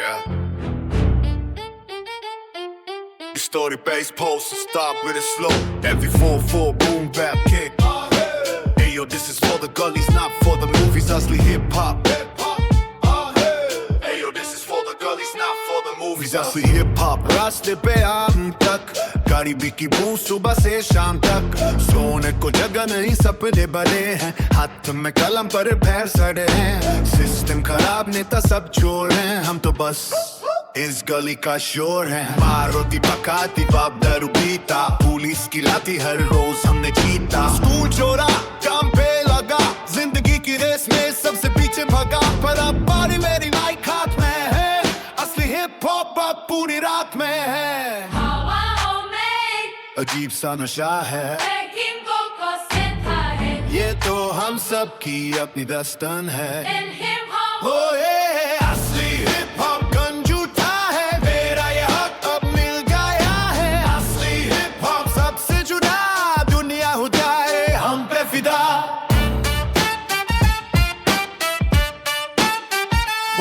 Yeah. Story bass pulse, start with it slow. Every 4/4 boom bap kick. Hey yo, this is for the gullies, not for the movies. Asli hip hop. Hey yo, this is for the gullies, not for the movies. Asli hip hop. रास्ते पे आम तक गाड़ी बिकी बू सुबह से शाम तक. सोने को जगह नहीं, सपने बड़े हैं. हाथ में कलम पर पैर सड़े हैं. सिस्टम खराब, नेता सब चोर हैं. हम तो बस इस गली का शोर है. मारोती पकाती बाप दारू पीता. पुलिस की लाती हर रोज हमने जीता. स्कूल छोड़ा, काम पे लगा. जिंदगी की रेस में सबसे पीछे भगा. पर अब बारी मेरी माइक हाथ में है. असली हिप हॉप अब पूरी रात में है. अजीब सा नशा है. ये तो हम सब की अपनी दस्तन है. हो ये असली हिप हॉप गंजूठा है. मेरा ये हक अब मिल गया है. असली हिप हॉप सबसे जुदा. दुनिया हो जाए हम पे फिदा.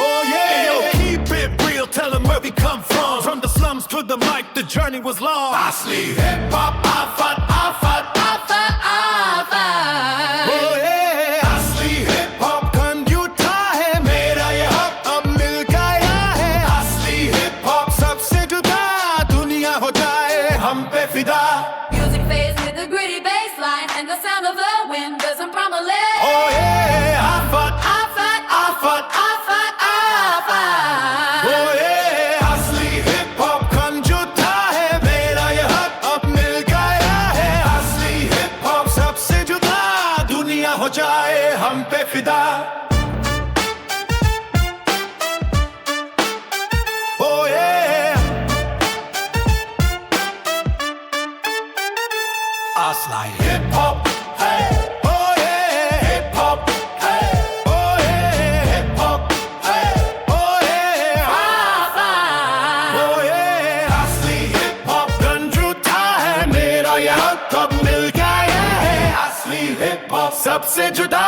Oh yeah, yo, keep it real, tell them where we come from. From the slums to the mic, the journey was long. Asli hip hop, afat, afat, afat, afat. Oh yeah, asli hip hop गंजूठा है. मेरा ये हक अब मिल गया है. असली hip hop सबसे जुदा. दुनिया हो जाए हम पे फिदा. Music fades with the gritty bass line and the sound of the wind doesn't promise. Oh yeah, afat, afat, afat, afat, afat. Oh yeah, असली हिप हॉप गंजूठा है. मेरा ये हक अब मिल गया है. असली हिप हॉप सबसे जुदा. दुनिया हो जाए हम पे फिदा. Oh yeah, असली hip hop. Hey, oh yeah, hip hop. Hey, oh yeah, hip hop. Hey, oh yeah, oh yeah, असली हिप हॉप गंजूठा है. मेरा ये हक अब मिल गया है. असली हिप हॉप सबसे जुदा.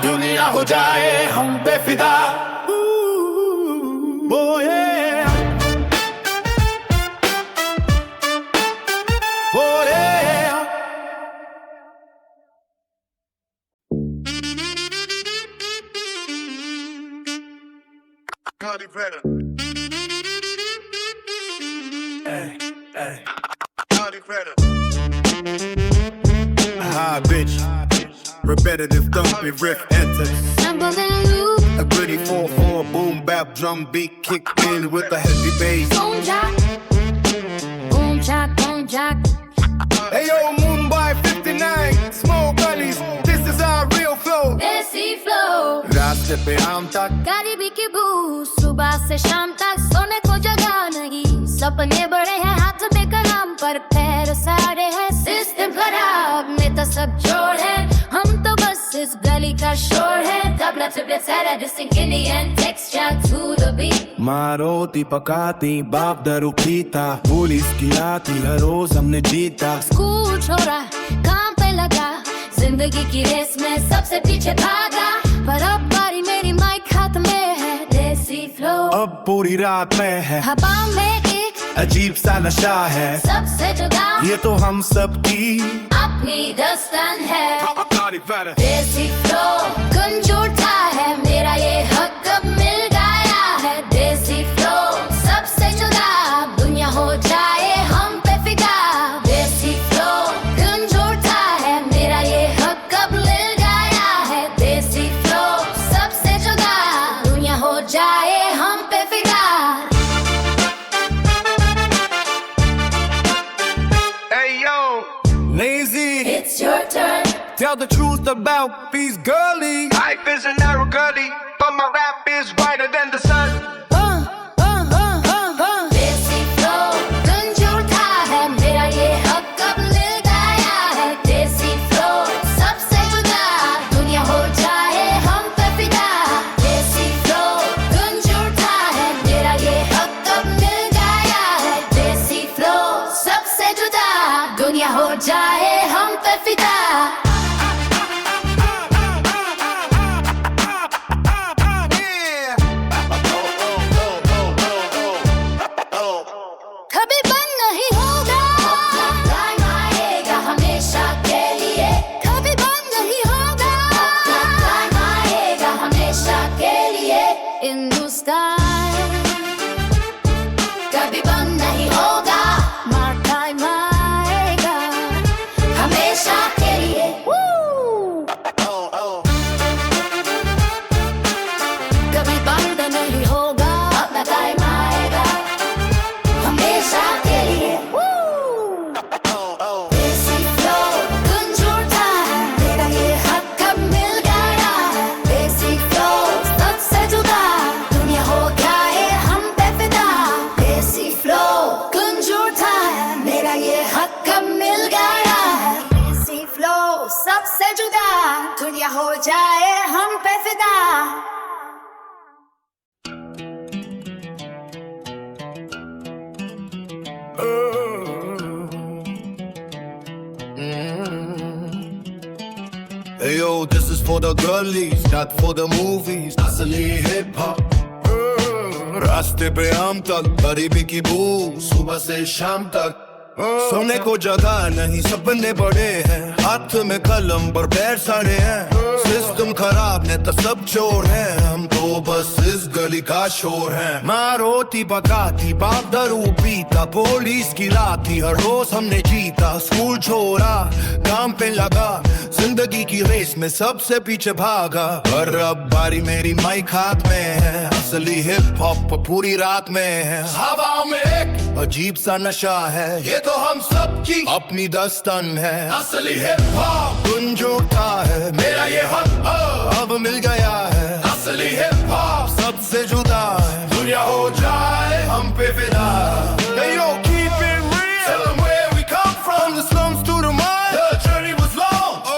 दुनिया हो जाए हम पे फिदा. Oh yeah, oh yeah. Cardi better. Hey, hey. Cardi better. Hi, bitch. Repetitive thumping riff enters. A gritty 4/4 boom bap drum beat kick in with a heavy bass. Boom jack, boom jack, boom jack. Hey yo, Mumbai 59, small gullies. This is our real flow. Desi flow. रास्ते पे आम तक गाड़ी बिकी बू सुबह से शाम तक. सोने को जगह नहीं, सपने बड़े हैं. हाथ में कलम पर पैर सारे हैं. सिस्टम खराब, नेता सब चोर है. हम तो बस इस गली का शोर है. तबला टिप्लेट सारा distinct Indian texture to the beat. Maroti पकाती बाप दारू पीता. पुलिस की लाती हर रोज हमने जीता. स्कूल छोड़ा, काम पे लगा. जिंदगी की रेस में सबसे पीछे भागा. पर अब बारी मेरी माइक हाथ में है. देसी फ्लो अब पूरी रात में है. हवा में एक अजीब सा नशा है. सबसे जुदा. ये तो हम सब की अपनी दस्तन है. Cardi better. देसी फ्लो गंजूठा है. मेरा ये हक अब मिल गया है. देसी फ्लो सबसे जुदा. दुनिया हो जाए हम पे फिदा. देसी फ्लो गंजूठा है. मेरा ये हक अब मिल गया है. देसी फ्लो सबसे जुदा. दुनिया हो जाए हम पे फिदा. Hey yo, lazy. It's your turn. Tell the truth about these girlies. Life is a narrow gully, but my rap is brighter than the sun. देसी फ्लो गंजूठा है. मेरा ये हक अब मिल गया है. देसी फ्लो सबसे जुदा. दुनिया हो जाए हम पे फिदा. देसी फ्लो गंजूठा है. मेरा ये हक अब मिल गया है. देसी फ्लो सबसे जुदा. दुनिया हो जाए हम पे फिदा. for the girlies, not for the movies. असली हिप हॉप रास्ते पे हम तक, गरीबी की बू सुबह से शाम तक। सोने को जगह नहीं, सपने बड़े हैं, हाथ में कलम पर पैर सारे हैं। सिस्टम खराब ने तो सब चोर हैं, हम तो बस इस गली का शोर है। माँ रोटी पकाती, बाप दारू पीता, पुलिस की लाती, हर रोज हमने जीता। स्कूल छोड़ा, काम पे लगा, जिंदगी की रेस में सबसे पीछे भागा। पर अब बारी मेरी, माइक हाथ में है, असली हिप हॉप पूरी रात में है। हवा में एक अजीब सा नशा है, ये तो हम सबकी अपनी दस्तन है। असली हिप हॉप गुंज उठा है, मेरा ये हक अब मिल गया है। असली हिप हॉप सबसे जुदा है, दुनिया हो जाए हम पे फिदा। Hey yo, keep it real, tell them where we come from, the slums to the mud, the journey was long. Oh,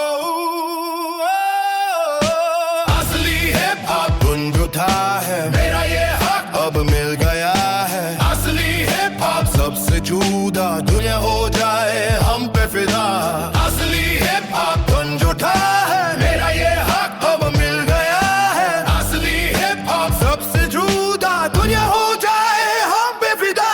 असली हिप हॉप गुंज उठा है, मेरा ये हक अब मिल गया है। असली हिप हॉप सबसे जुदा, दुनिया हो जाए हम पे फिदा। असली हिप हॉप गुंज उठा है, मेरा ये हक अब मिल गया है। असली हिप हॉप सबसे जुदा, दुनिया हो जाए हम पे फिदा।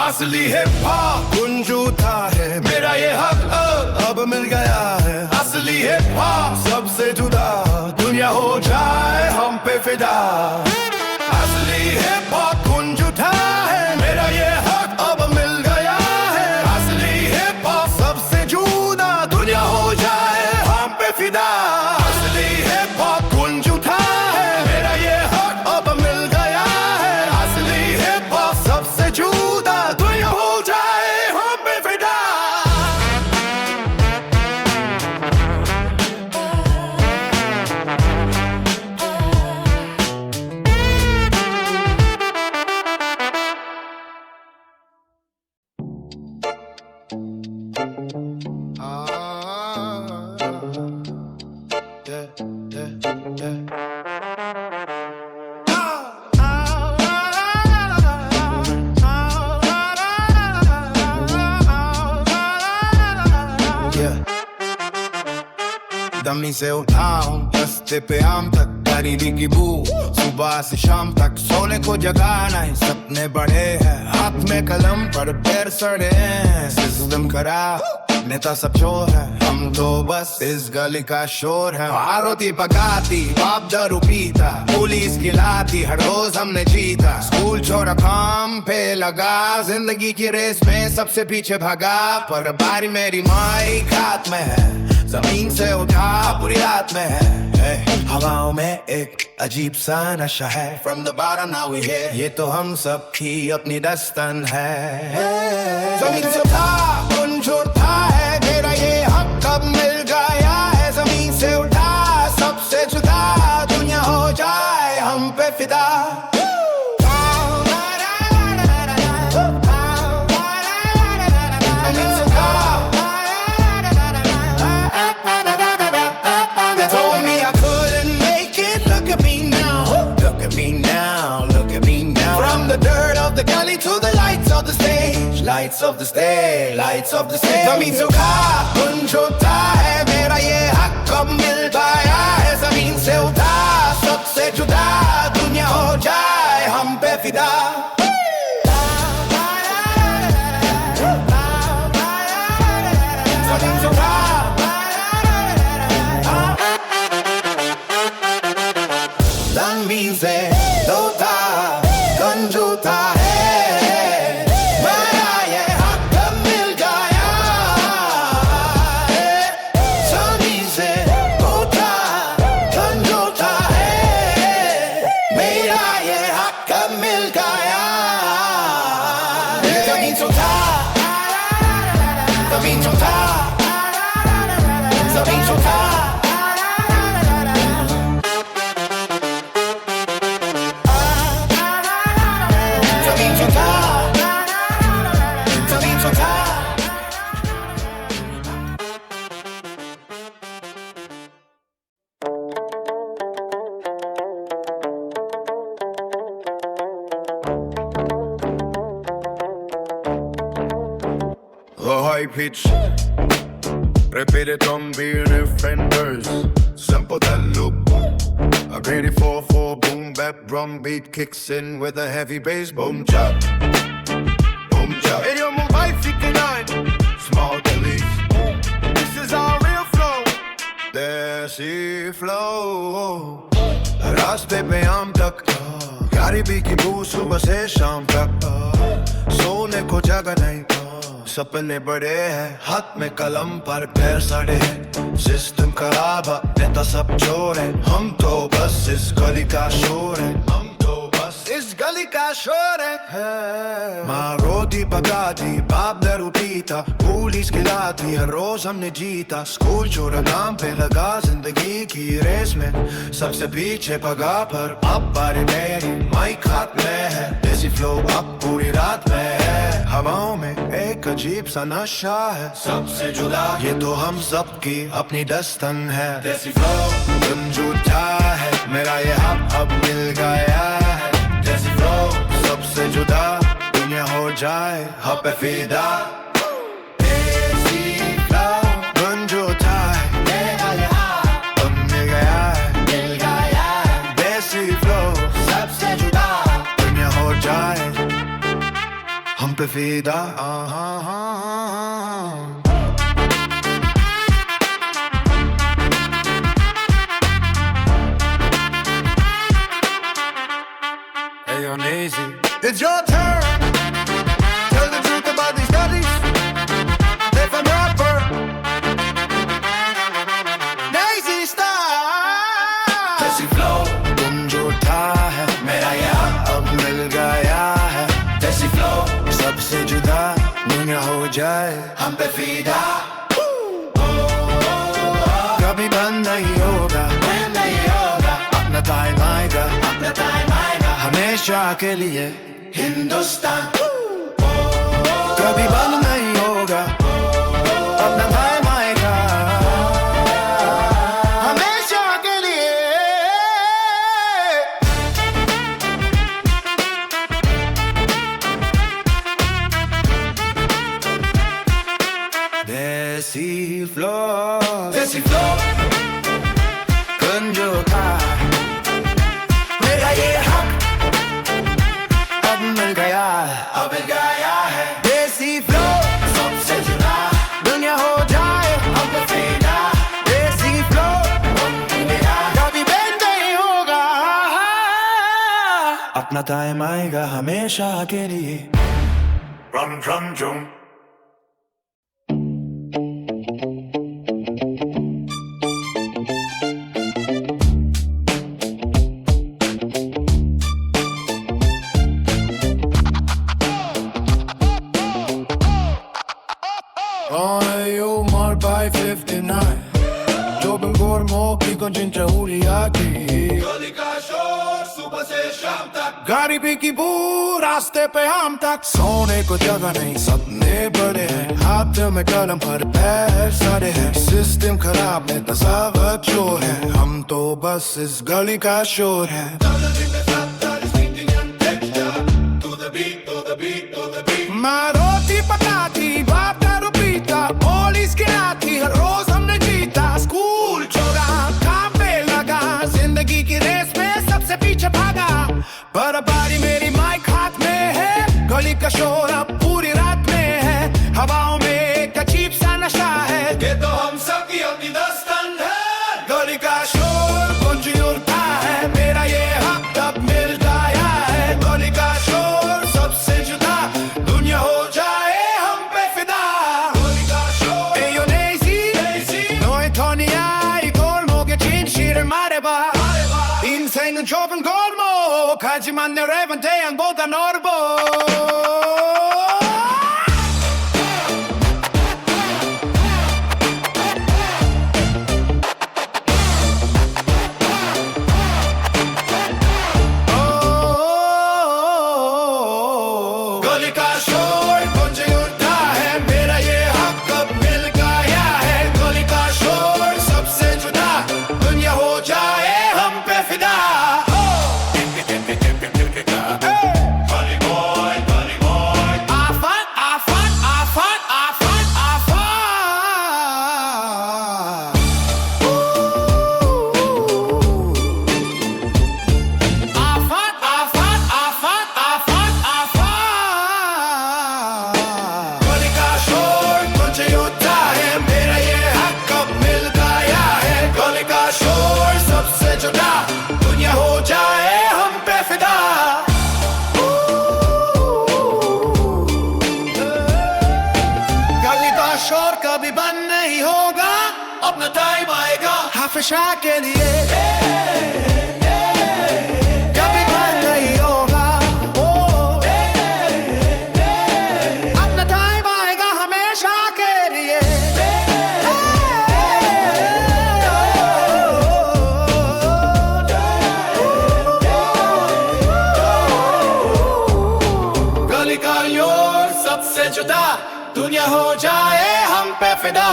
असली हिप हॉप गुंज उठा है, मेरा ये हक अब मिल गया है। असली हिप हॉप सबसे जुदा, दुनिया हो जाए हम पे फिदा। असली हिप हॉप गुंज उठा है, मेरा ये हक अब मिल गया है। असली हिप हॉप सबसे जुदा, दुनिया हो जाए हम पे फिदा। असली हिप हॉप गुंज उठा है, मेरा ये हक अब मिल गया है। असली हिप हॉप सबसे जुदा, दुनिया हो जाए हम पे फिदा। दमी से उठाऊं रास्ते पे आम तक, गरीबी की बू सुबह से शाम तक। सोने को जगाना है, सपने बड़े हैं, हाथ में कलम पर पैर सड़े हैं। सिस्टम खराब नेता सब चोर है, हम तो बस इस गली का शोर है। रोटी पकाती, बाप दारू पीता, पुलिस की लाती, हर रोज हमने जीता। स्कूल छोड़ा, काम पे लगा, जिंदगी की रेस में सबसे पीछे भागा। पर बारी मेरी, माइक हाथ में है, जमीन से उठा पूरी रात में है। हवाओं में एक अजीब सा नशा है, from the bottom now we here, ये तो हम सब की अपनी दस्तन है। जमीन से उठा गुंज उठा है, मेरा ये हक अब मिल गया है। जमीन से उठा सबसे जुदा, दुनिया हो जाए हम पे फिदा। To the lights of the stage, lights of the stage, lights of the stage. जमीन से उठा गुंज उठा है, मेरा ये हक अब मिल गया है। जमीन से उठा सबसे जुदा, दुनिया हो जाए हम पे फिदा। जमीन से उठा जमीन से उठा गुंज उठा है, pitch. Repeat it on beer defenders. Simple that loop. A ready 4/4 boom bap drum beat kicks in with a heavy bass boom chop. Boom chop. In your Mumbai 59. Small delete. This is our real flow. Desi flow. रास्ते पे आम तक गाड़ी भी की बू सुबह से शाम तक सोने को जगह नहीं सपने बड़े हैं हाथ में कलम पर पैर सड़े हैं सिस्टम खराब है नेता सब चोर है हम तो बस इस गली का शोर है हम तो बस इस गली का शोर है माँ रोटी पकाती बाप दारू पीता पुलिस खिलाती हर रोज हमने जीता स्कूल छोड़ा नाम पे लगा जिंदगी की रेस में सबसे पीछे भगा पर अब बारी मेरी माइक हाथ में है देसी फ्लो अब पूरी रात में है हवाओं में एक अजीब सा नशा है सबसे जुदा ये तो हम सब की अपनी दस्तन है देसी फ्लो तुम झूठा है मेरा ये हक अब मिल गया है देसी फ्लो सबसे जुदा दुनिया हो जाए हम पे फिदा देसी फ्लो तुम झूठा है मेरा ये हक अब मिल गया है देसी फ्लो सबसे जुदा दुनिया हो जाए हम पे फिदा Hey, yo, Nazy, it's your turn. Tell the truth about these studies. If I'm rapper, Nazy style. Desi flow, तुम झूठा है मेरा यार अब मिल गया है Desi flow, सबसे जुदा दुनिया हो जाए हम पे फिदा कभी बंद नहीं होगा अपना टाइम आएगा हमेशा के लिए हिंदुस्तान कभी बंद नहीं होगा अपना टाइम आएगा हमेशा के लिए देसी फ्लो कंजूठा मेरा ये हक अब मिल गया है देसी फ्लो सबसे जुदा दुनिया हो जाए हम पे फिदा देसी फ्लो कभी बंद नहीं होगा अपना टाइम आएगा हमेशा के लिए Rum drum drum by 59 Jobben går med ikon jinja uliaki Gully ka shor सुबह से शाम तक गाड़ी पे की बू रास्ते पे हम तक सोने को जगह नहीं सपने बड़े हैं हाथ में कलम पर पैर सड़े हैं सिस्टम खराब है तसावत चोर है हम तो बस इस गली का शोर है माँ रोटी पकाती बाप दारू पीता पुलिस गिराती हर रोज हमने जीता स्कूल छोड़ा काम पे लगा जिंदगी की रेस में सबसे पीछे भागा बराबरी मेरी माइक हाथ में है गली का शोर अब पूरी रात में है हवाओं में एक अजीब सा नशा है ये तो हम सब की अपनी दस्तन है गली का शोर गुंजी उठता है मेरा ये हक अब मिल गया है गली का शोर सबसे जुदा दुनिया हो जाए हम पे फिदा गली का शोर Hey yo Nazy 너의 턴이야 이 골목에 진실을 말해봐 인생은 좁은 골목 하지만 내 랩은 태양보다 넓어 Gully boy, gully होगा, अपना टाइम आएगा हाफिज शाह के लिए। कभी घर नहीं होगा, अपना टाइम आएगा हमेशा के लिए। गली का योर सबसे जुदा, दुनिया हो जाए हम पे फिदा।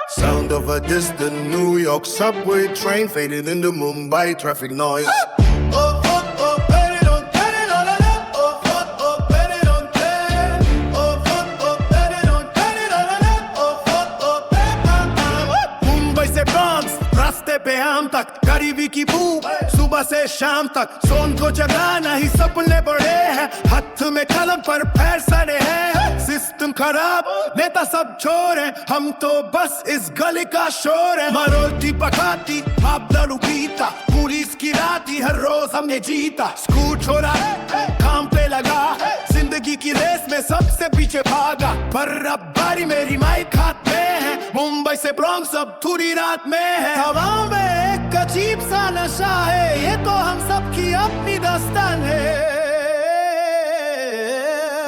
Sound of a distant New York subway train faded into Mumbai traffic noise. पे आम तक गरीबी की बू, सुबह से शाम तक सोन को जगाना ही सपने बड़े हैं। हाथ में कलम पर पैर सड़े हैं। सिस्टम खराब, नेता सब चोर हैं, हम तो बस इस गली का शोर है। माँ रोटी पकाती, बाप दारू पीता, पुलिस की राती, हर रोज हमने जीता। स्कूल छोड़ा, काम पे लगा, जिंदगी की रेस में सबसे पीछे भागा। पर अब बारी मेरी, माइक हाथ में है। मुंबई से ब्रॉन्क्स अब थोड़ी रात में है। हवा में एक अजीब सा नशा है, ये तो हम सबकी अपनी दास्तान है।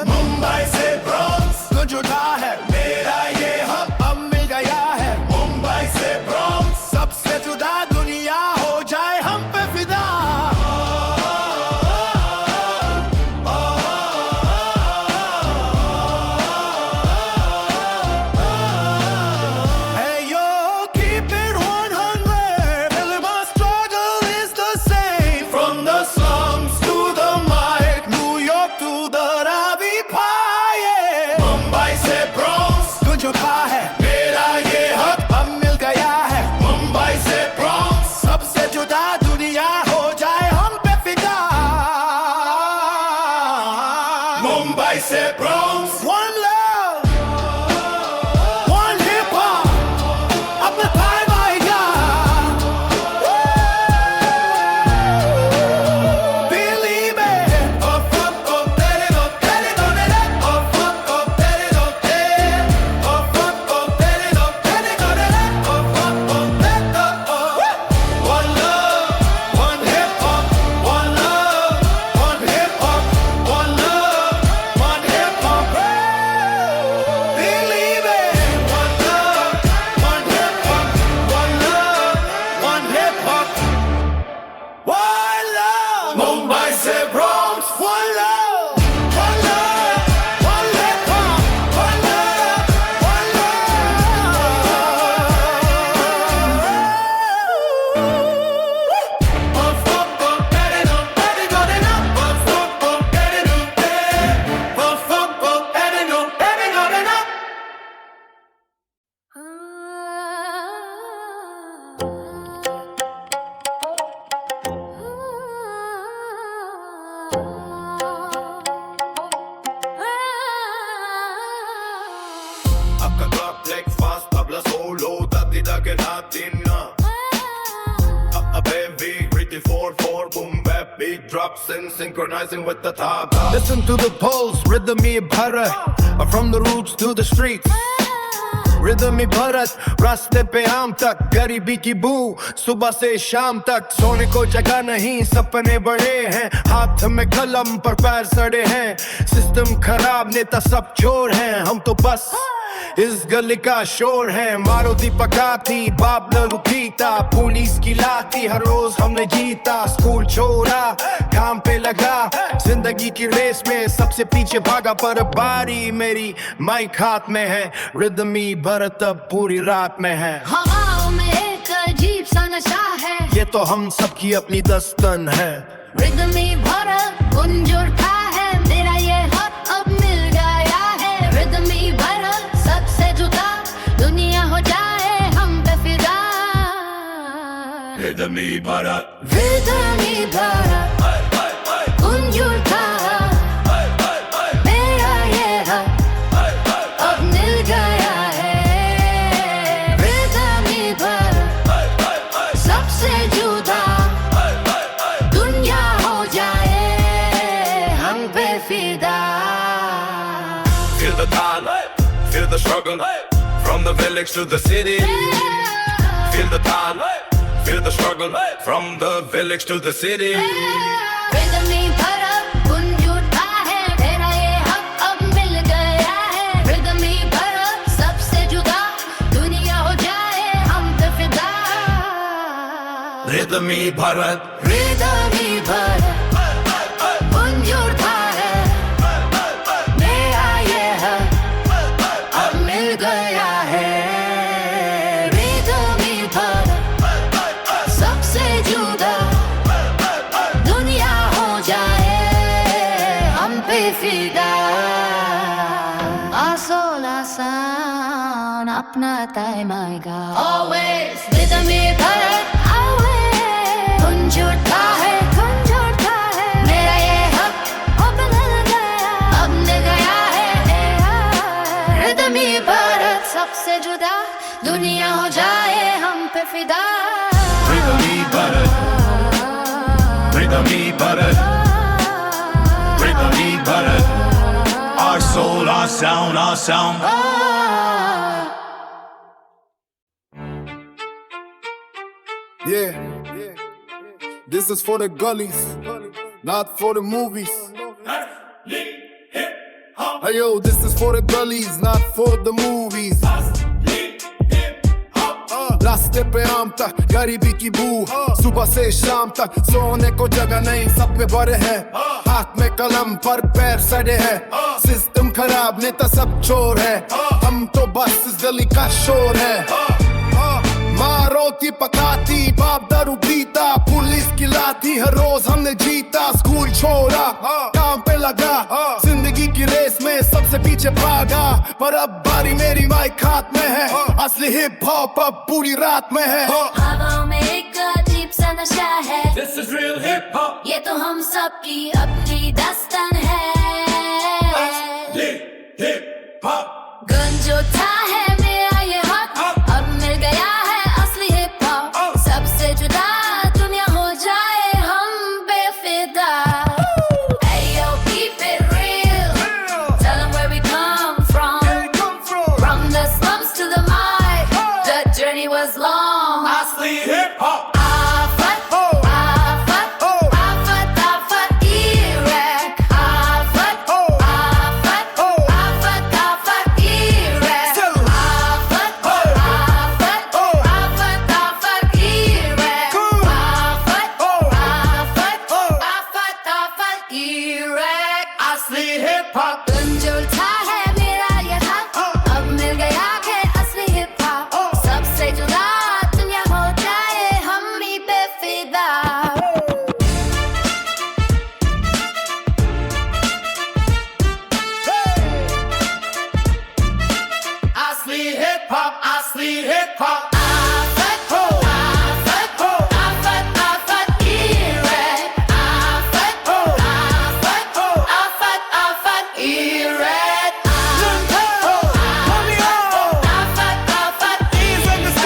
मुंबई से ब्रॉन्क्स को जुड़ा है मेरा ये हक, अब मिल गया है। मुंबई से ब्रॉन्क्स सबसे जुदा, दुनिया हो जाए हम पे फिदा। Mumbai se Bronx, one love, one hip hop, अपना time आएगा। Believe it, oh fuck oh तेरे दो तेरे, oh fuck oh तेरे दो तेरे, oh fuck oh तेरे दो तेरे, oh fuck oh तेरे दो। One love, one hip hop, one love, one hip hop, one love. Mumbai se Bronx, one love, one love, one hip hop, one love, one love. Oh fuck oh तेरे दो तेरे दो तेरे, oh fuck oh तेरे दो तेरे, oh fuck oh तेरे दो तेरे दो तेरे। Breakfast, tabla solo, tatida que latina. A baby, pretty 4/4, boom bap, beat drops in, synchronizing with the top. Listen to the pulse, rhythm me bharat, from the roots to the streets. Rhythm me bharat, रास्ते पे आम तक, गरीबी की बू, सुबह से शाम तक। सोने को जगह नहीं, सपने बड़े हैं, हाथ में कलम पर पैर सड़े हैं। सिस्टम खराब, नेता सब चोर हैं, हम तो बस इस गली का शोर है। मारुति पकाती, बाप दारू पीता, पुलिस की लाती, हर रोज हमने जीता। स्कूल छोड़ा, काम पे लगा, जिंदगी की रेस में सबसे पीछे भागा। पर बारी मेरी, माइक हाथ में है, रिदमी भरत अब पूरी रात में है। हवाओं में एक अजीब सा नशा है, ये तो हम सबकी अपनी दस्तन है। रिदमी भरत गुंज उठा है, मेरा ये हक अब मिल गया है। रिदमी भरत सबसे जुदा, दुनिया हो जाए हम पे फिदा। रिदमी भरत, रिदमी भरत गुंज उठा, मेरा ये Feel the taal, feel the struggle, from the village to the city. Feel the taal, feel the struggle, from the village to the city. Rhythm ही भरत गुंज उठा है, तेरा ये हक अब मिल गया है। Rhythm ही भरत सबसे जुदा, दुनिया हो जाए हम पे फिदा। Rhythm ही भरत, Rhythm ही भरत गुंज उठा है, मेरा ये हक अब मिल गया है। Rhythm ही भरत सबसे जुदा, दुनिया हो जाए हम पे फिदा। आसान आसान अपना टाइम आएगा। Always rhythm ही भरत always गुंज उठा है, गुंज उठा है, मेरा ये हक अब मिल गया है। Rhythm ही भरत सबसे जुदा, दुनिया हो जाए हम पे फिदा। Rhythm he Bharat, rhythm he Bharat, rhythm he Bharat. Our soul, our sound, our sound. Yeah, this is for the gullies, not for the movies. Hey yo, this is for the gullies, not for the movies. रास्ते पे आम तक गरीबी की बू, सुबह से शाम तक सोने को जगह नहीं, सब में बड़े हैं, हाथ में कलम पर पैर सड़े हैं। सिस्टम खराब, नेता सब चोर है, हम तो बस इस गली का शोर है। माँ रोटी पकाती, बाप दारू पीता, पुलिस की लाठी हर रोज हमने जीता। स्कूल छोड़ा, काम पे लगा, जिंदगी की रेस में सबसे पीछे भागा, पर अब बारी मेरी माइक हाथ में है, असली हिप हॉप अब पूरी रात में है। हवाओं में एक अजीब सा नशा है, this is real hip hop. ये तो हम सबकी अपनी दास्तान है। Hip hop. गुंज उठा है मेरा ये हक, अब मिल गया है असली हिप हॉप। सबसे जुदा, दुनिया हो जाए हम बेफिदा। Ayo, keep it real, tell 'em where we come from the slums to the mic, the journey was long. Asli hip hop. Afat, afat, afat, afat, Iraq. Afat, afat, afat, afat, Iraq. Afat, afat, afat, afat, Iraq. Afat, afat, afat, Iraq. Asli hip hop. गुंज उठा है मेरा ये हक, अब मिल गया है असली hip hop. सबसे जुदा, दुनिया हो जाए हम ही बेफिदा। Asli hip hop. Asli hip hop. Afat, afat, afat, afat, Iraq. Afat, afat, afat, afat, Iraq. Afat, afat, afat, afat, afat, Iraq.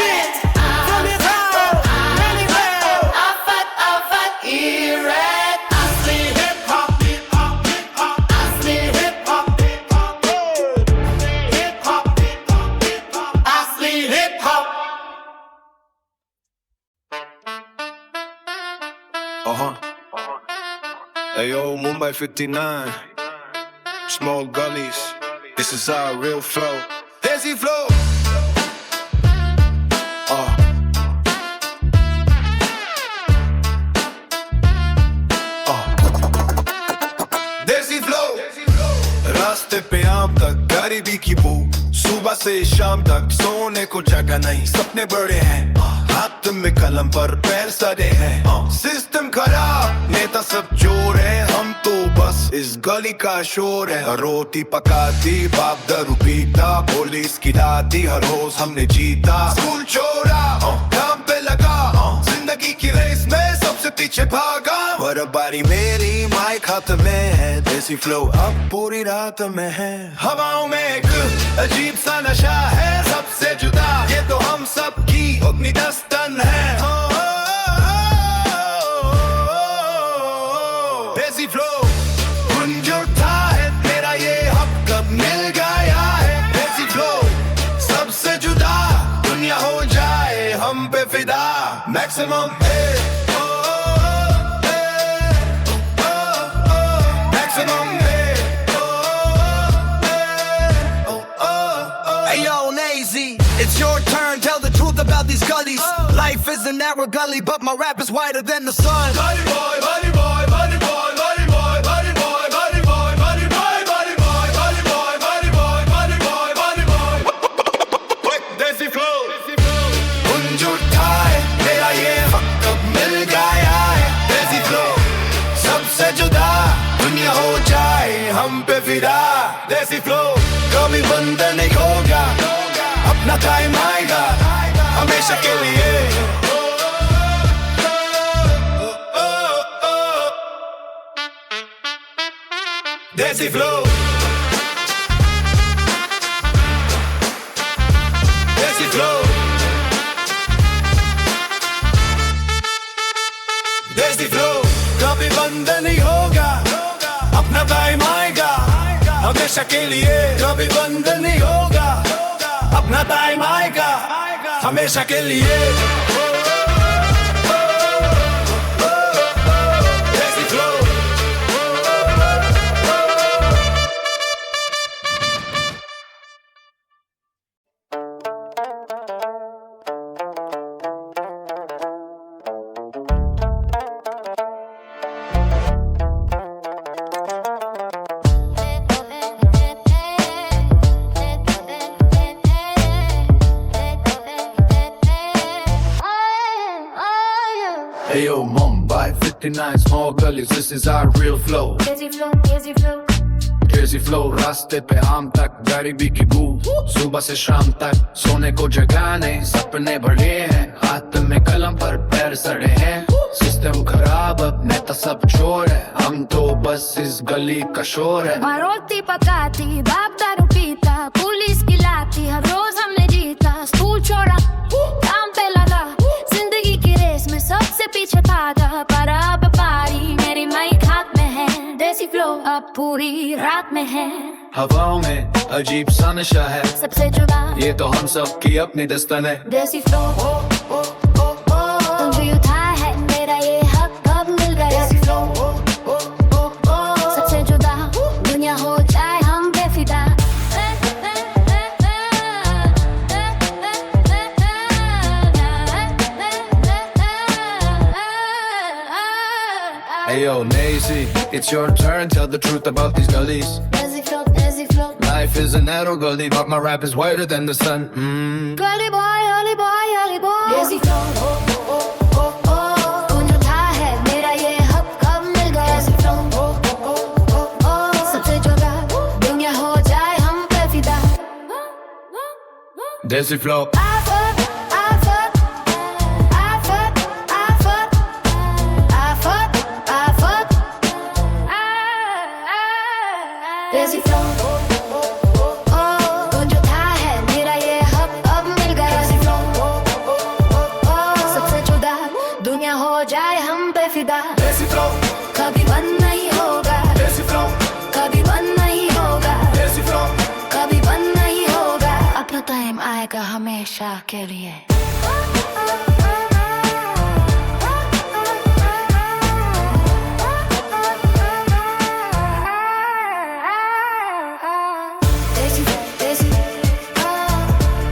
Asli hip hop. Hip hop. Hip hop. Asli Hip hop. Hip hop. Hip hop. Hip hop. Hip hop. Asli hip hop. Ayo, Mumbai 59, small gullies. This is our real flow. Desi flow. Desi flow. रास्ते पे आम तक गरीबी की बू, सुबह से शाम तक सोने को जगह नहीं, सपने बड़े हैं, हाथ में कलम पर पैर सड़े हैं। सिस्टम खराब, नेता सब चोर है, हम तो बस इस गली का शोर है। रोटी पकाती, बाप दारू पीता, पुलिस की लाठी हर रोज हमने जीता। स्कूल छोड़ा, काम पे लगा, जिंदगी की रेस में सबसे पीछे भागा, पर बारी मेरी माइक हाथ में है। देसी फ्लो अब पूरी रात में है, हवाओं में एक अजीब सा नशा है, सबसे जुदा ये तो हम सब की अपनी दास्तान है। देसी फ्लो गुंज उठा है मेरा ये हक, कब मिल गया Maximum, hey, oh, oh, hey, oh, oh, maximum, hey, oh, hey, oh, oh. Hey yo, Nazy, it's your turn. Tell the truth about these gullies. Life is a narrow gully, but my rap is wider than the sun. Buddy boy, buddy boy, buddy boy, buddy boy, buddy boy, buddy boy, buddy boy, buddy boy, buddy boy, buddy boy, buddy boy, buddy boy. Desi flow. मेरा ये वक्त अब मिल गया है देसी flow सबसे जुदा दुनिया हो जाए हम पे फिदा देसी फ्लो कभी बंद नहीं होगा अपना टाइम आएगा हमेशा के लिए देसी फ्लो देसी फ्लो देसी फ्लो कभी बंद नहीं होगा अपना टाइम आएगा हमेशा के लिए कभी बंद नहीं होगा अपना टाइम आएगा हमेशा के लिए देसी flow Hey yo, Mumbai, 59 small gullies, this is our real flow. Desi flow, desi flow. Crazy flow, रास्ते पे आम तक गरीबी की बू सुबह से शाम तक सोने को जगह नहीं सपने बड़े हैं हाथ में कलम पर पैर सड़े हैं सिस्टम खराब अब नेता सब चोर है हम तो बस इस गली का शोर है रोटी पकाती बाप दारू पीता पुलिस की लाती हर रोज हमने जीता स्कूल छोड़ा काम पे लगा जिंदगी की रेस में सबसे पीछे भागा पर अब पारी मेरी माइक हाथ में है देसी फ्लो अब पूरी रात में है हवाओं में अजीब सा नशा है सबसे जुदा ये तो हम सब की अपनी दस्तन है देसी फ्लो तुम भी उठाया है मेरा ये हक कब मिल गया देसी फ्लो सबसे जुदा दुनिया हो जाए हम बेफिदा Hey yo, Nazy, it's your turn. Tell the truth about these gullies. Desi flow, desi flow. Life is a narrow gully, but my rap is wider than the sun. Gully boy, gully boy, gully boy. Desi flow, तूने उठाया है मेरा ये हक कब मिल गया देसी flow सबसे जुदा दुनिया हो जाए हम पे फिदा Desi flow. Desi flow, तू जो था है मेरा ये हक अब मिल गया देसी फ्लो सबसे जुदा दुनिया हो जाए हम पे फिदा Desi flow. कभी बंद नहीं होगा Desi flow. कभी बंद नहीं होगा Desi flow. कभी बंद नहीं होगा अपना टाइम आएगा हमेशा के लिए Desi, desi,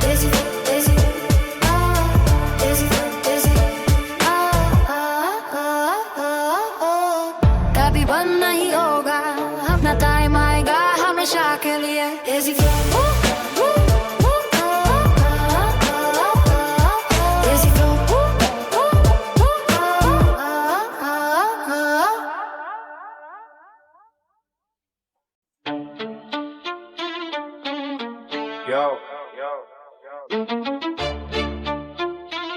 desi, desi, desi, desi, कभी बंद नहीं होगा अपना टाइम आएगा हमेशा के लिए देसी फ्लो देसी flow Yo, yo,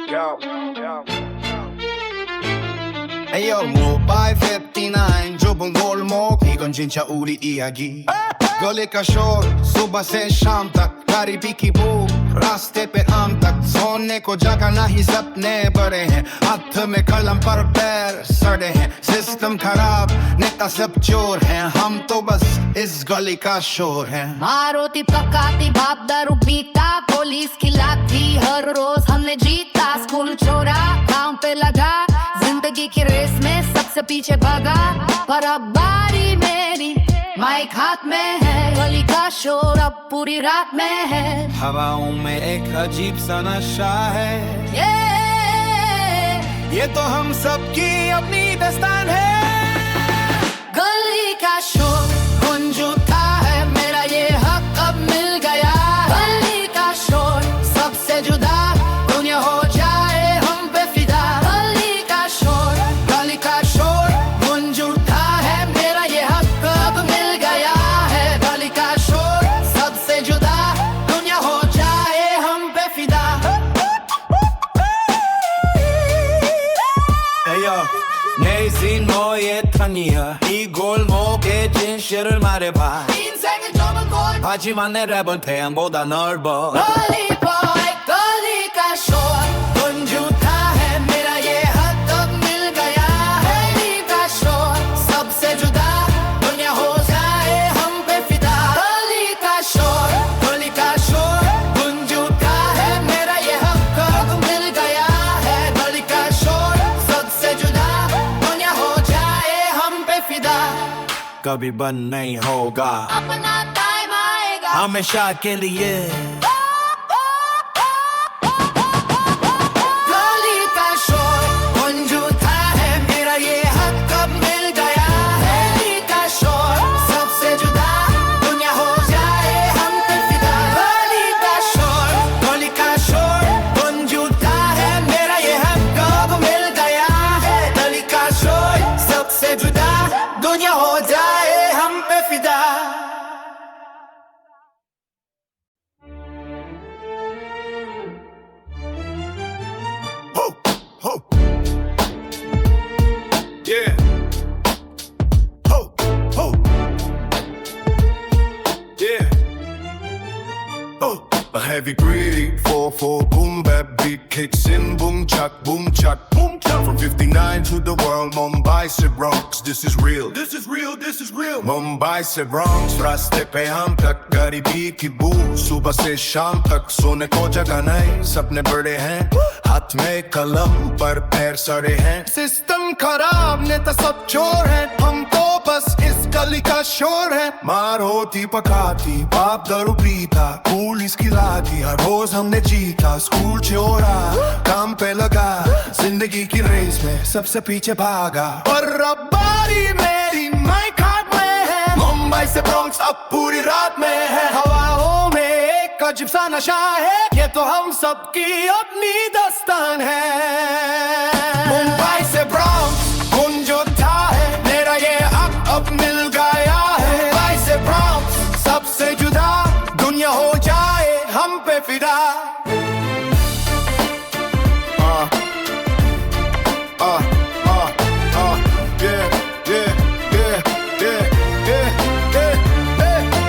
yo, yo, yo. Hey yo, Mumbai 59 좁은 골목 이건 진짜 우리 이야기 गले का शोर सुबह से शाम तक गरीबी की भूख रास्ते पे आम तक सोने को जगह नहीं सपने बड़े हैं हाथ में कलम पर पैर सड़े हैं सिस्टम खराब नेता सब चोर हैं हम तो बस इस गली का शोर है रोटी पकाती बाप दारू पीता पुलिस की लाठी हर रोज हमने जीता स्कूल छोड़ा काम पे लगा, जिंदगी की रेस में सबसे पीछे भागा। पर अब बारी मेरी, माइक हाथ में है, गली का शोर अब पूरी रात में है। हवाओं में एक अजीब सा नशा है, ये तो हम सबकी अपनी दास्तान है। गली का शोर गुंज उठा है, मेरा ये हक अब मिल गया। गली का शोर सबसे जुदा, दुनिया हो जाए हम पे फिदा। गली का शोर गुंज उठा है, मेरा ये हक अब मिल गया है। गली का शोर सबसे जुदा, दुनिया हो जाए हम पे फिदा। 내신 너의 탄이야, 이 골목에 진실을 말해봐. 인생은 좁은 골, 하지만 내 랩은 태양보다 넓어. गली बॉय, गली का शोर गुंज उठा है, मेरा ये हक अब मिल गया है। गली का शोर सबसे जुदा, दुनिया हो जाए हम पे फिदा। गली का शोर गुंज उठा है, मेरा ये हक अब मिल गया है। गली का शोर सबसे जुदा, दुनिया हो जाए हम पे फिदा। कभी बंद नहीं होगा, अपना टाइम आएगा, हमेशा के लिए। गली का शोर गुंज उठा है, मेरा ये हक अब मिल गया है। गली का शोर सबसे जुदा, दुनिया हो जाए हम पे फिदा। गली का शोर गुंज उठा है, मेरा ये हक अब मिल गया है। गली का शोर सबसे जुदा, दुनिया हो जाए हम पे फिदा। Ho, ho. Yeah. Ho, ho. Yeah. Oh, a heavy greedy 4/4 boom bap beat kicks in, boom chuck, boom chuck, boom chuck. From 59 to the world, Mumbai se Bronx. This is real. This is real. This is real. Mumbai se Bronx, रास्ते पे हम तक गरीबी की बू। सुबह से शाम तक सोने को जगह नहीं, सपने बड़े हैं, हाथ में कलम पर पैर सड़े हैं। सिस्टम खराब, नेता सब चोर हैं, हम तो बस इस गली का शोर है। मार होती पकाती, बाप दारू पीता, पुलिस खिलाती, हर रोज हमने जीता। स्कूल छोड़ा, काम पे लगा, जिंदगी की रेस में सबसे पीछे भागा। और अब बारी मेरी, माइक हाथ में है, मुंबई से ब्रॉन्क्स अब पूरी रात में है। हवाओं में एक अजीब सा नशा है, ये तो हम सबकी अपनी दास्तान है। मुंबई से ब्रॉन्क्स गुंज उठा है, मेरा ये हक अब मिल गया है। मुंबई से ब्रॉन्क्स सबसे जुदा, दुनिया हो जाए हम पे फिदा।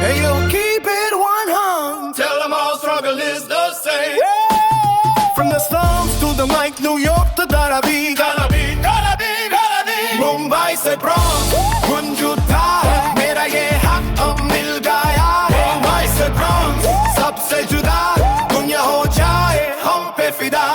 Hey, yo, keep it 100. Tell them all struggle is the same. From the slums to the mic, New York to Dharavi. Mumbai से Bronx, गुंज उठा है, मेरा ये हक अब मिल गया है। मुंबई से Bronx, सबसे जुदा, दुनिया हो जाए हम पे फिदा।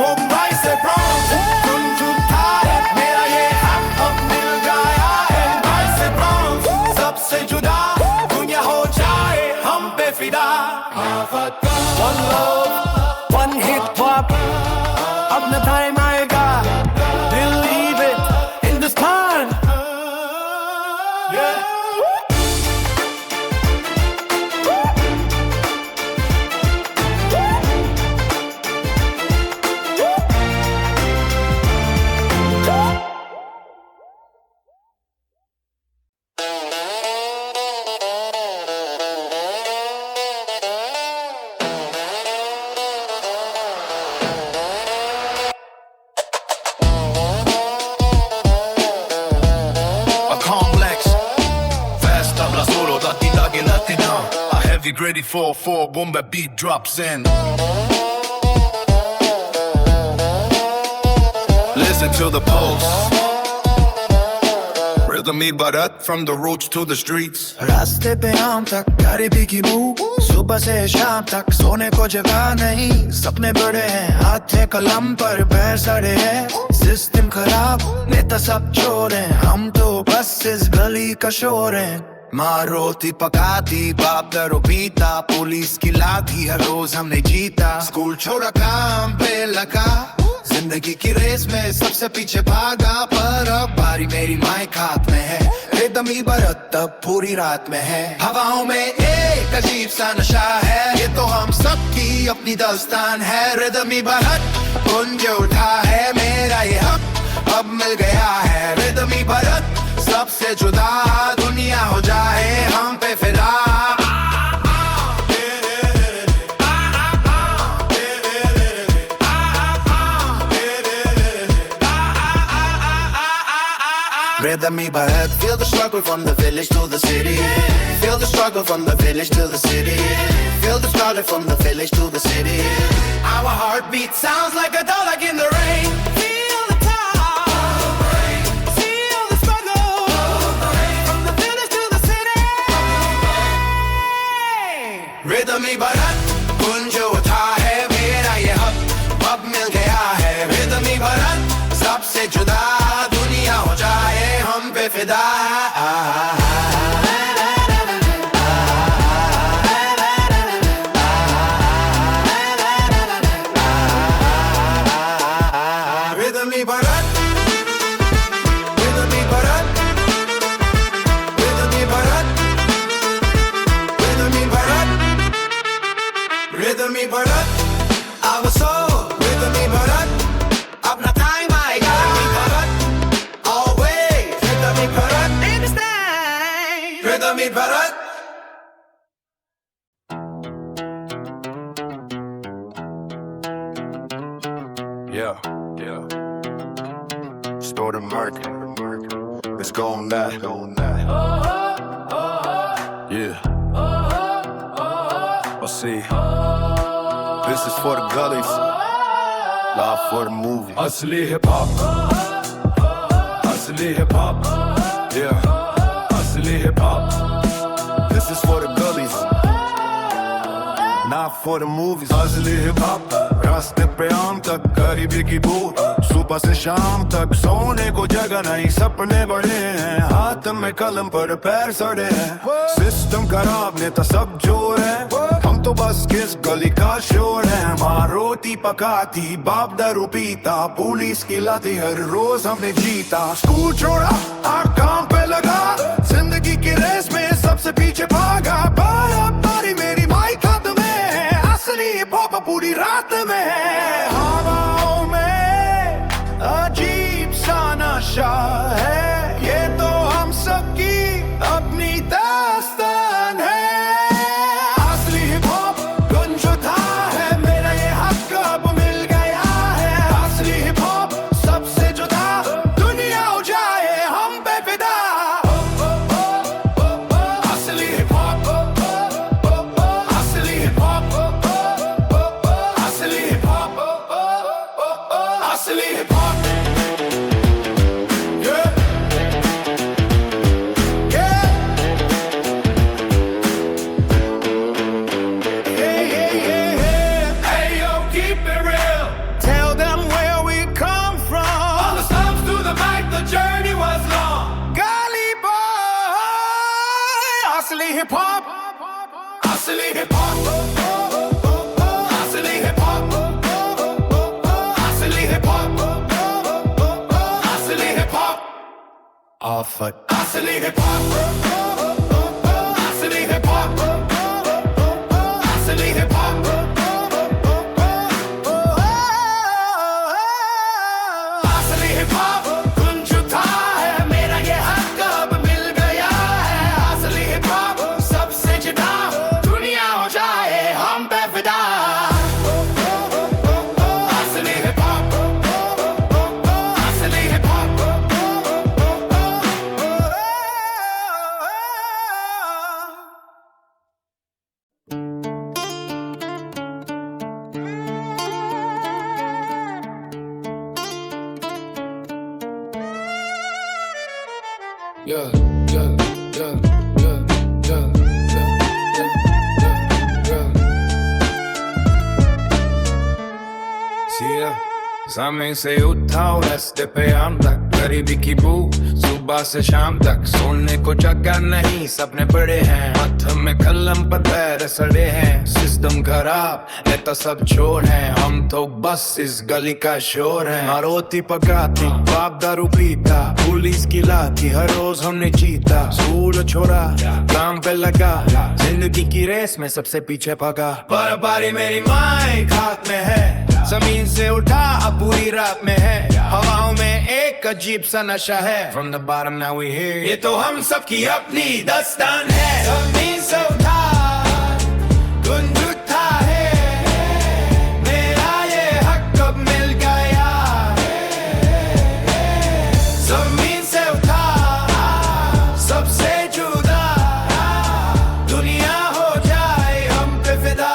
मुंबई से Bronx, गुंज उठा है, मेरा ये हक अब मिल गया है। मुंबई से Bronx, सबसे जुदा, दुनिया हो जाए हम पे फिदा। One love, one hip hop, अपना टाइम आएगा, believe it, Hindustan. Yeah. music ready for when the beat drops in. Listen to the pulse. Rhythm ibarat from the roots to the streets. रास्ते पे आम तक गरीबी की मुंह सुबह से शाम तक सोने को जगह नहीं सपने बड़े हैं हाथ है कलम पर पैर सड़े हैं सिस्टम खराब नेता सब चोर हैं हम तो बस इस गली का शोर हैं माँ रोती पकाती बाप दरो पीता पुलिस की लाठी हर रोज हमने जीता स्कूल छोड़ा काम पे लगा जिंदगी की रेस में सबसे पीछे भागा पर अब बारी मेरी माइक हाथ में है रिदम इबारत तब पूरी रात में है हवाओं में एक अजीब सा नशा है ये तो हम सबकी अपनी दास्तान है रिदम इबारत गुंज उठा है मेरा ये हक अब मिल गया है रिदम इबारत सबसे जुदा दुनिया हो जाए हम पे फिदा Rhythm ibarat, feel the struggle from the village to the city. Feel the struggle from the village to the city. Feel the struggle from the village to the city. Our heartbeat sounds like a dog like in the rain. Feel the time, feel the struggle from the village to the city. Rhythm ibarat, gunj utha hai mera ye hak ab mil gaya hai. Rhythm ibarat, sabse juda दुनिया हो जाए हम पे फिदा Rhythm ibarat Rhythm ibarat Rhythm ibarat Rhythm ibarat Rhythm ibarat Our soul Rhythm ibarat अपना time आएगा Rhythm ibarat Yeah. Store the market. Let's go on that. Yeah. Let's see. This is for the gullies. Love for the movie. असली hip hop, असली hip hop, Yeah. असली hip hop. This is for the gullies. Not for the movies. असली hip hop, रास्ते पे आम तक गरीबी की बू सुबह से शाम तक सोने को जगह नहीं सपने बड़े हैं हाथ में कलम पर पैर सड़े हैं सिस्टम खराब नेता सब जोर है हम तो बस किस गली का शोर है माँ रोटी पकाती बाप दारू पीता पुलिस की लाठी हर रोज हमने जीता स्कूल छोड़ा काम पे लगा जिंदगी की रेस में सबसे पीछे भागा बारी मेरी माइक हाथ में है असली हिप हॉप पूरी रात में है हवाओं में अजीब सा नशा है ये तो हम सबकी अपनी दास्तान है असली हिप हॉप गुंज उठा है मेरा ये हक अब मिल गया है असली हिप हॉप सबसे जुदा दुनिया हो जाए हम पे फिदा असली हिप हॉप असली हिप हॉप असली हिप हॉप असली hip hop hey yo, keep it real. Tell them where we come All from the stops to the mic, the journey was long. Gully boy असली hip hop असली hip hop, असली hip hop, असली hip hop, असली hip hop, off it असली hip hop. yeah, yeah, yeah, yeah, yeah, yeah. समय से उठाओ रास्ते पे आम तक गरीबी की बू सुबह से शाम तक सोने को जगह नहीं सपने बड़े हैं हाथ में कलम पर पैर सड़े हैं सिस्टम खराब नेता सब चोर हैं हम तो बस इस गली का शोर है माँ रोटी पकाती बाप दारू पीता पुलिस की लाठी हर रोज हमने जीता स्कूल छोड़ा काम पे लगा जिंदगी की रेस में सबसे पीछे भागा बर्बादी मेरी माँ खाक में है जमीन से उठा अब पूरी रात में है हवाओं में एक अजीब सा नशा है From the bottom now we here ये तो हम सबकी अपनी दास्तान है जमीन से उठा गुंज उठा है मेरा ये हक अब मिल गया जमीन से उठा सबसे जुदा दुनिया हो जाए हम पे फिदा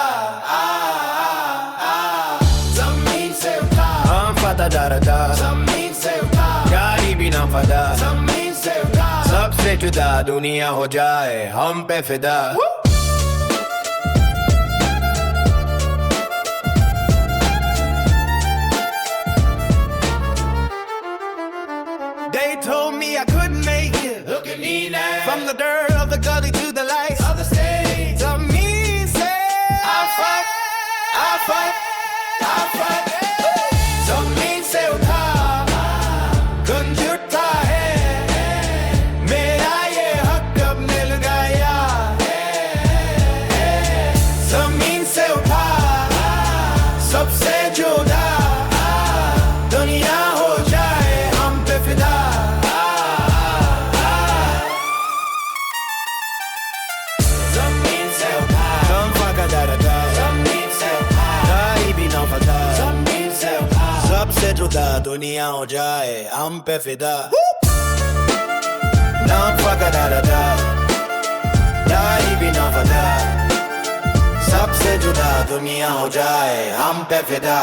जमीन से उठा गाड़ी भी ना फदा जमीन से उठा सबसे जुदा दुनिया हो जाए हम पे फिदा They told me I couldn't make it. Look at me now. From the dirt of the gully to the lights of the stage. Zamiin se I fight, I fight, I fight. Zamiin se utha, gunj utha hai. Mera ye hak ab mil gaya. Zamiin se utha, sabse juda. दुनिया हो जाए हम पे फिदा जमीन से उठा कम फाका दादा जमीन से उठा गाड़ी भी ना फदा जमीन से उठा सबसे जुदा दुनिया हो जाए हम पे फिदा ना फाका दादा गाड़ी भी ना फदा सबसे जुदा दुनिया हो जाए हम पे फिदा